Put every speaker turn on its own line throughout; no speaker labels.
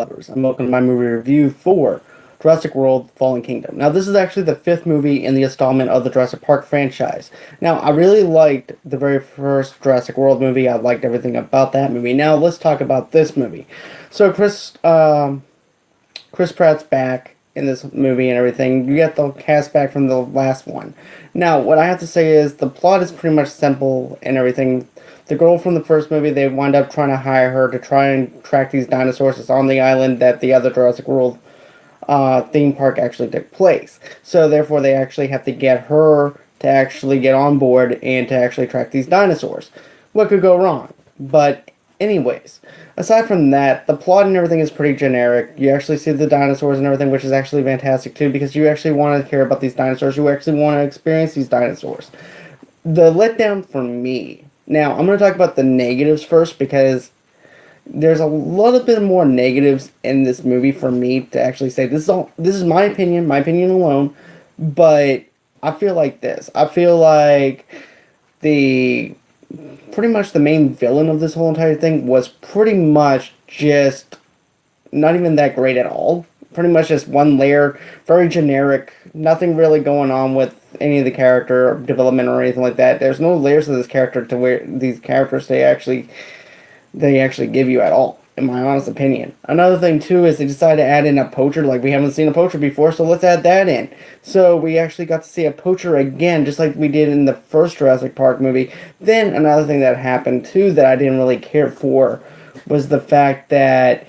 lovers, and welcome to my movie review for Jurassic World Fallen Kingdom. Now, this is actually the fifth movie in the installment of the Jurassic Park franchise. Now, I really liked the very first Jurassic World movie. I liked everything about that movie. Now, let's talk about this movie. So, Chris Pratt's back in this movie and everything. You get the cast back from the last one. Now, what I have to say is the plot is pretty much simple and everything. The girl from the first movie, they wind up trying to hire her to try and track these dinosaurs that's on the island that the other Jurassic World theme park actually took place. So therefore, they actually have to get her to actually get on board and to actually track these dinosaurs. What could go wrong? But anyways, aside from that, the plot and everything is pretty generic. You actually see the dinosaurs and everything, which is actually fantastic too, because you actually want to care about these dinosaurs. You actually want to experience these dinosaurs. The letdown for me. Now, I'm going to talk about the negatives first because there's a little bit more negatives in this movie for me to actually say. This is my opinion alone, but I feel like this. I feel like pretty much the main villain of this whole entire thing was pretty much just not even that great at all. Pretty much just one layer, very generic, nothing really going on with any of the character development or anything like that. There's no layers of this character to where these characters they actually give you at all, in my honest opinion. Another thing too is they decided to add in a poacher. Like, we haven't seen a poacher before, so let's add that in. So we actually got to see a poacher again, just like we did in the first Jurassic Park movie. Then another thing that happened too that I didn't really care for was the fact that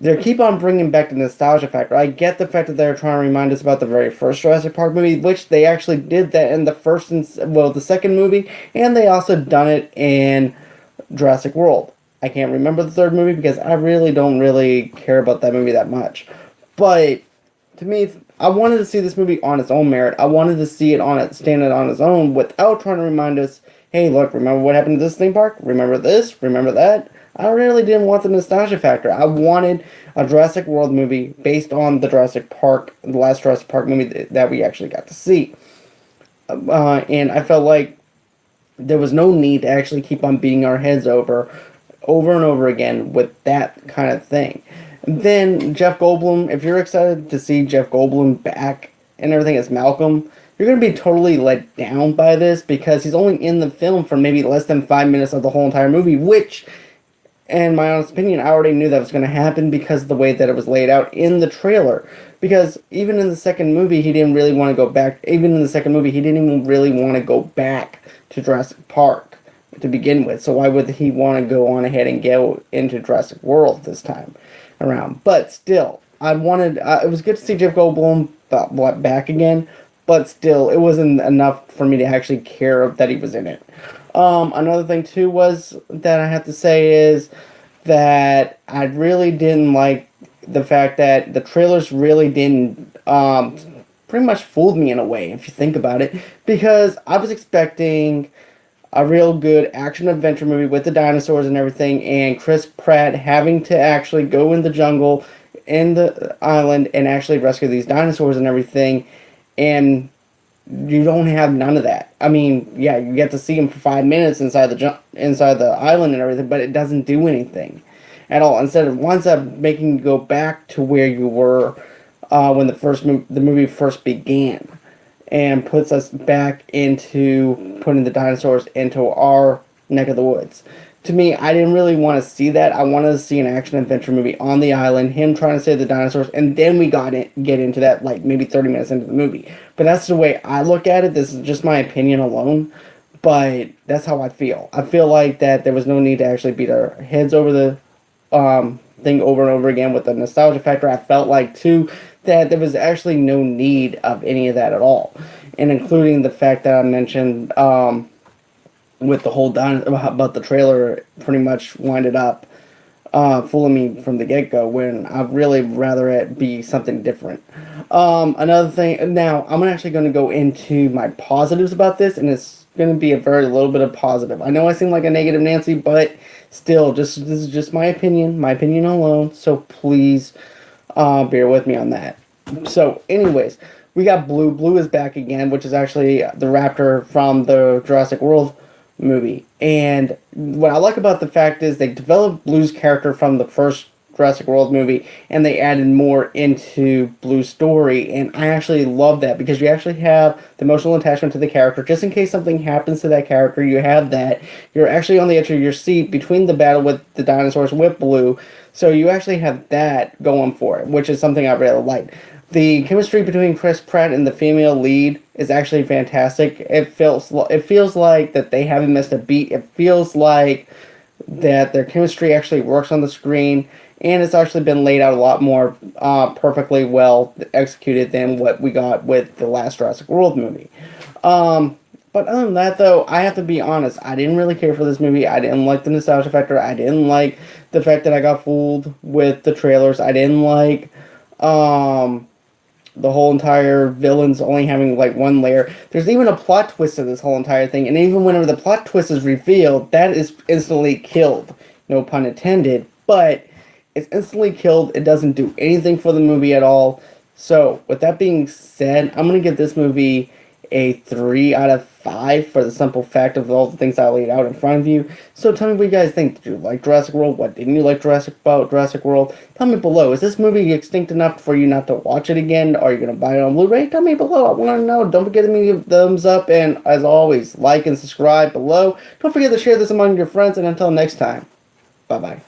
they keep on bringing back the nostalgia factor. I get the fact that they're trying to remind us about the very first Jurassic Park movie, which they actually did that in the second movie, and they also done it in Jurassic World. I can't remember the third movie because I really don't really care about that movie that much. But to me, I wanted to see this movie on its own merit. I wanted to see it standing on its own without trying to remind us, hey, look, remember what happened to this theme park? Remember this? Remember that? I really didn't want the nostalgia factor. I wanted a Jurassic World movie based on the last Jurassic Park movie that we actually got to see. And I felt like there was no need to actually keep on beating our heads over and over again with that kind of thing. And then Jeff Goldblum, if you're excited to see Jeff Goldblum back and everything as Malcolm, you're going to be totally let down by this because he's only in the film for maybe less than 5 minutes of the whole entire movie, which, in my honest opinion, I already knew that was going to happen because of the way that it was laid out in the trailer. Because even in the second movie, he didn't really want to go back. Even in the second movie, he didn't even really want to go back to Jurassic Park to begin with. So why would he want to go on ahead and go into Jurassic World this time around? But still, it was good to see Jeff Goldblum back again. But still, it wasn't enough for me to actually care that he was in it. Another thing too was that I have to say is that I really didn't like the fact that the trailers really didn't pretty much fooled me in a way, if you think about it, because I was expecting a real good action-adventure movie with the dinosaurs and everything, and Chris Pratt having to actually go in the jungle, in the island, and actually rescue these dinosaurs and everything, and you don't have none of that. I mean, yeah, you get to see him for 5 minutes inside the island and everything, but it doesn't do anything at all. Instead of winds up making you go back to where you were when the movie first began, and puts us back into putting the dinosaurs into our neck of the woods. To me, I didn't really want to see that. I wanted to see an action-adventure movie on the island, him trying to save the dinosaurs, and then we get into that, like, maybe 30 minutes into the movie. But that's the way I look at it. This is just my opinion alone, but that's how I feel. I feel like that there was no need to actually beat our heads over the thing over and over again with the nostalgia factor. I felt like, too, that there was actually no need of any of that at all. And including the fact that I mentioned with the whole about the trailer pretty much winded up fooling me from the get-go when I'd really rather it be something different. Another thing, now I'm actually going to go into my positives about this, and it's going to be a very little bit of positive. I know I seem like a negative Nancy, but still, this is just my opinion alone, so please bear with me on that. So, anyways, we got Blue. Blue is back again, which is actually the raptor from the Jurassic World movie. And what I like about the fact is they developed Blue's character from the first Jurassic World movie, and they added more into Blue's story, and I actually love that because you actually have the emotional attachment to the character. Just in case something happens to that character, you have that. You're actually on the edge of your seat between the battle with the dinosaurs with Blue, so you actually have that going for it, which is something I really like. The chemistry between Chris Pratt and the female lead is actually fantastic. It feels like that they haven't missed a beat. It feels like that their chemistry actually works on the screen, and it's actually been laid out a lot more perfectly well executed than what we got with the last Jurassic World movie. But other than that, though, I have to be honest. I didn't really care for this movie. I didn't like the nostalgia factor. I didn't like the fact that I got fooled with the trailers. I didn't like the whole entire villains only having like one layer. There's even a plot twist to this whole entire thing, and even whenever the plot twist is revealed, that is instantly killed. No pun intended, but it's instantly killed. It doesn't do anything for the movie at all. So, with that being said, I'm gonna give this movie a 3 out of 5 for the simple fact of all the things I laid out in front of you. So tell me what you guys think. Did you like Jurassic World? What didn't you like about Jurassic World? Tell me below. Is this movie extinct enough for you not to watch it again? Are you going to buy it on Blu-ray? Tell me below. I want to know. Don't forget to give me a thumbs up. And as always, like and subscribe below. Don't forget to share this among your friends. And until next time, bye-bye.